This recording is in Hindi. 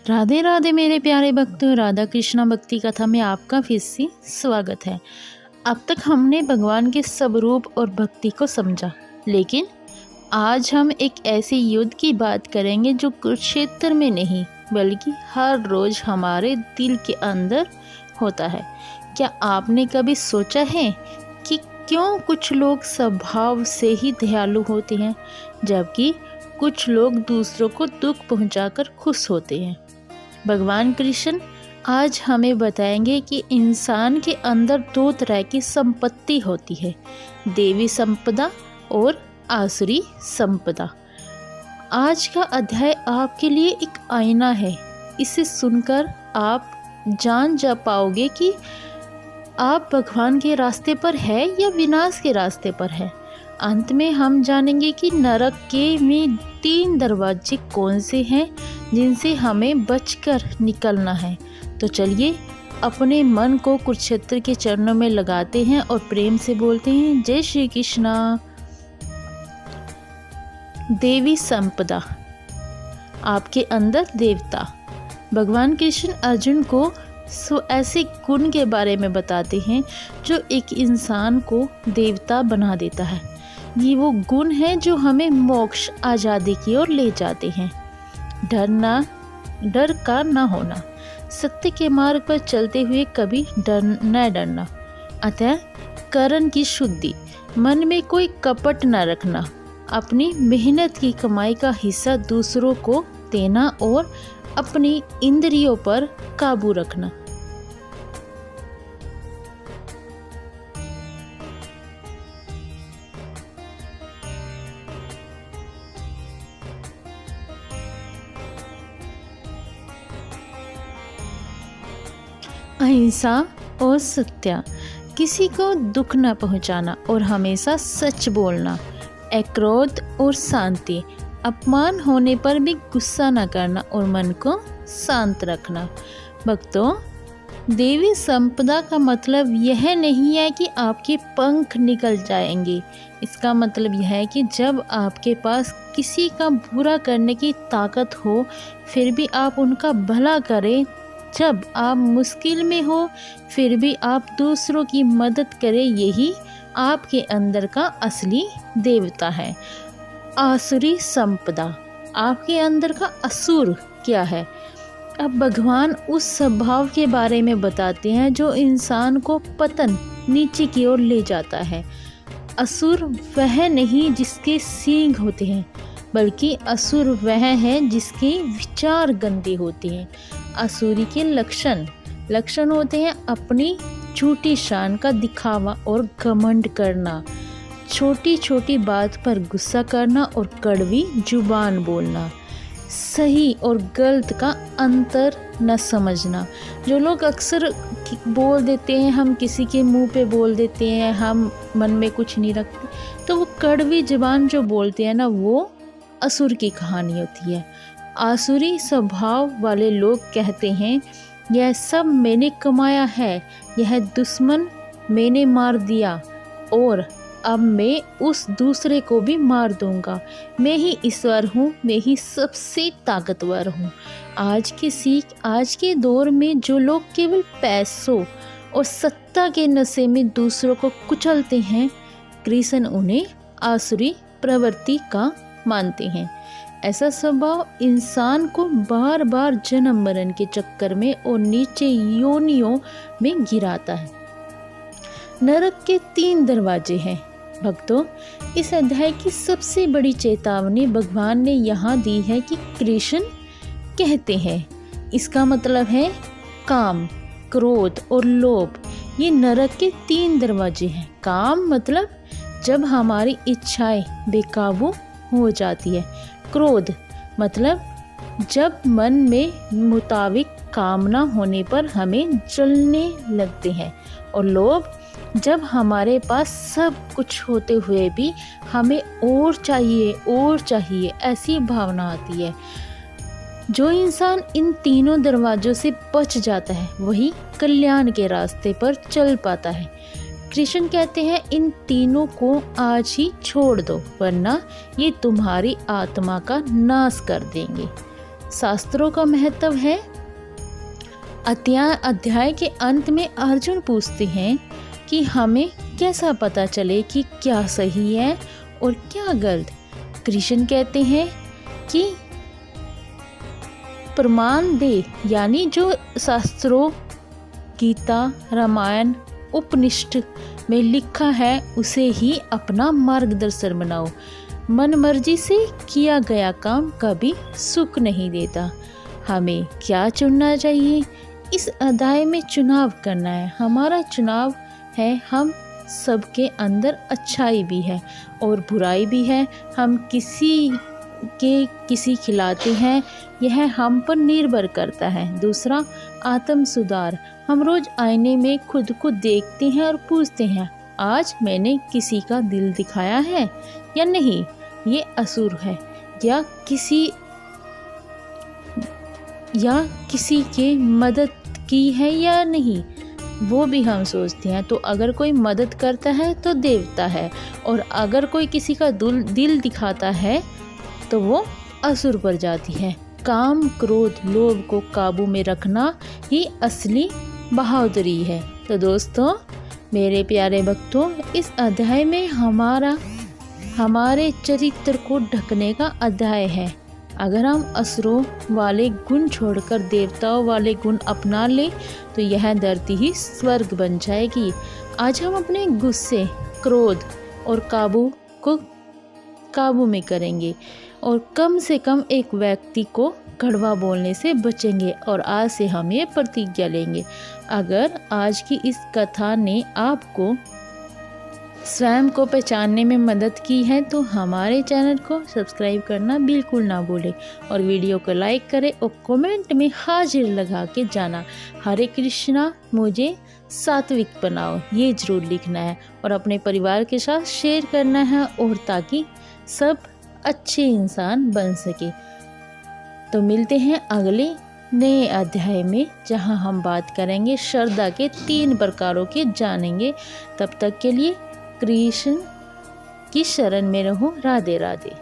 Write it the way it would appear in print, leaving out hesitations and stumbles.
राधे राधे मेरे प्यारे भक्तों, राधा कृष्णा भक्ति कथा में आपका फिर से स्वागत है। अब तक हमने भगवान के सब रूप और भक्ति को समझा, लेकिन आज हम एक ऐसे युद्ध की बात करेंगे जो कुरुक्षेत्र में नहीं बल्कि हर रोज हमारे दिल के अंदर होता है। क्या आपने कभी सोचा है कि क्यों कुछ लोग स्वभाव से ही दयालु होते हैं जबकि कुछ लोग दूसरों को दुख पहुंचाकर खुश होते हैं? भगवान कृष्ण आज हमें बताएंगे कि इंसान के अंदर दो तरह की संपत्ति होती है, देवी संपदा और आसुरी संपदा। आज का अध्याय आपके लिए एक आईना है। इसे सुनकर आप जान जा पाओगे कि आप भगवान के रास्ते पर है या विनाश के रास्ते पर है। अंत में हम जानेंगे कि नरक के में 3 दरवाजे कौन से हैं जिनसे हमें बचकर निकलना है। तो चलिए अपने मन को कुरुक्षेत्र के चरणों में लगाते हैं और प्रेम से बोलते हैं, जय श्री कृष्णा। देवी संपदा, आपके अंदर देवता। भगवान कृष्ण अर्जुन को ऐसे गुण के बारे में बताते हैं जो एक इंसान को देवता बना देता है। ये वो गुण है जो हमें मोक्ष, आज़ादी की ओर ले जाते हैं। डर का ना होना, सत्य के मार्ग पर चलते हुए कभी न डरना। अतः करण की शुद्धि, मन में कोई कपट न रखना, अपनी मेहनत की कमाई का हिस्सा दूसरों को देना और अपनी इंद्रियों पर काबू रखना। अहिंसा और सत्य, किसी को दुख न पहुंचाना और हमेशा सच बोलना। अक्रोध और शांति, अपमान होने पर भी गुस्सा न करना और मन को शांत रखना। भक्तों, देवी संपदा का मतलब यह नहीं है कि आपके पंख निकल जाएंगे। इसका मतलब यह है कि जब आपके पास किसी का बुरा करने की ताकत हो फिर भी आप उनका भला करें, जब आप मुश्किल में हो फिर भी आप दूसरों की मदद करें, यही आपके अंदर का असली देवता है। आसुरी संपदा, आपके अंदर का असुर क्या है? अब भगवान उस स्वभाव के बारे में बताते हैं जो इंसान को पतन, नीचे की ओर ले जाता है। असुर वह नहीं जिसके सींग होते हैं, बल्कि असुर वह है जिसके विचार गंदे होते हैं। असुरी के लक्षण होते हैं अपनी झूठी शान का दिखावा और घमंड करना, छोटी छोटी बात पर गुस्सा करना और कड़वी जुबान बोलना, सही और गलत का अंतर न समझना। जो लोग अक्सर बोल देते हैं, हम किसी के मुंह पे बोल देते हैं, हम मन में कुछ नहीं रखते, तो वो कड़वी जुबान जो बोलते हैं ना, वो असुर की कहानी होती है। आसुरी स्वभाव वाले लोग कहते हैं, यह सब मैंने कमाया है, यह दुश्मन मैंने मार दिया और अब मैं उस दूसरे को भी मार दूंगा। मैं ही ईश्वर हूँ, मैं ही सबसे ताकतवर हूँ। आज के दौर में जो लोग केवल पैसों और सत्ता के नशे में दूसरों को कुचलते हैं, कृष्ण उन्हें आसुरी प्रवृत्ति का मानते हैं। ऐसा स्वभाव इंसान को बार बार जन्म मरण के चक्कर में और नीचे योनियों में गिराता है। नरक के 3 दरवाजे हैं। भक्तों, इस अध्याय की सबसे बड़ी चेतावनी भगवान ने यहाँ दी है कि कृष्ण कहते हैं, इसका मतलब है काम, क्रोध और लोभ। ये नरक के 3 दरवाजे हैं। काम मतलब जब हमारी इच्छाएं बेकाबू हो जाती है। क्रोध मतलब जब मन में मुताबिक काम ना होने पर हमें जलने लगते हैं। और लोभ, जब हमारे पास सब कुछ होते हुए भी हमें और चाहिए ऐसी भावना आती है। जो इंसान इन तीनों दरवाजों से बच जाता है वही कल्याण के रास्ते पर चल पाता है। कृष्ण कहते हैं, इन तीनों को आज ही छोड़ दो, वरना ये तुम्हारी आत्मा का नाश कर देंगे। शास्त्रों का महत्व है। अध्याय के अंत में अर्जुन पूछते हैं कि हमें कैसा पता चले कि क्या सही है और क्या गलत। कृष्ण कहते हैं कि प्रमाण दे, यानी जो शास्त्रों, गीता, रामायण, उपनिषद में लिखा है उसे ही अपना मार्गदर्शन बनाओ। मन मर्जी से किया गया काम कभी सुख नहीं देता। हमें क्या चुनना चाहिए? इस अध्याय में चुनाव करना है। हमारा चुनाव है, हम सबके अंदर अच्छाई भी है और बुराई भी है। हम किसी खिलाते हैं, यह हम पर निर्भर करता है। दूसरा, आत्म सुधार। हम रोज आईने में खुद को देखते हैं और पूछते हैं, आज मैंने किसी का दिल दिखाया है या नहीं, ये असुर है, या किसी के मदद की है या नहीं, वो भी हम सोचते हैं। तो अगर कोई मदद करता है तो देवता है, और अगर कोई किसी का दिल दिखाता है तो वो असुर पर जाती है। काम, क्रोध, लोभ को काबू में रखना ही असली बहादुरी है। तो दोस्तों, मेरे प्यारे भक्तों, इस अध्याय में हमारे चरित्र को ढकने का अध्याय है। अगर हम असुरों वाले गुण छोड़कर देवताओं वाले गुण अपना ले तो यह धरती ही स्वर्ग बन जाएगी। आज हम अपने गुस्से, क्रोध और को काबू में करेंगे और कम से कम एक व्यक्ति को कड़वा बोलने से बचेंगे, और आज से हम ये प्रतिज्ञा लेंगे। अगर आज की इस कथा ने आपको स्वयं को पहचानने में मदद की है तो हमारे चैनल को सब्सक्राइब करना बिल्कुल ना भूलें, और वीडियो को लाइक करें और कमेंट में हाजिर लगा के जाना, हरे कृष्णा मुझे सात्विक बनाओ, ये जरूर लिखना है और अपने परिवार के साथ शेयर करना है, और ताकि सब अच्छे इंसान बन सके। तो मिलते हैं अगले नए अध्याय में, जहां हम बात करेंगे श्रद्धा के 3 प्रकारों के जानेंगे। तब तक के लिए कृष्ण की शरण में रहो। राधे राधे।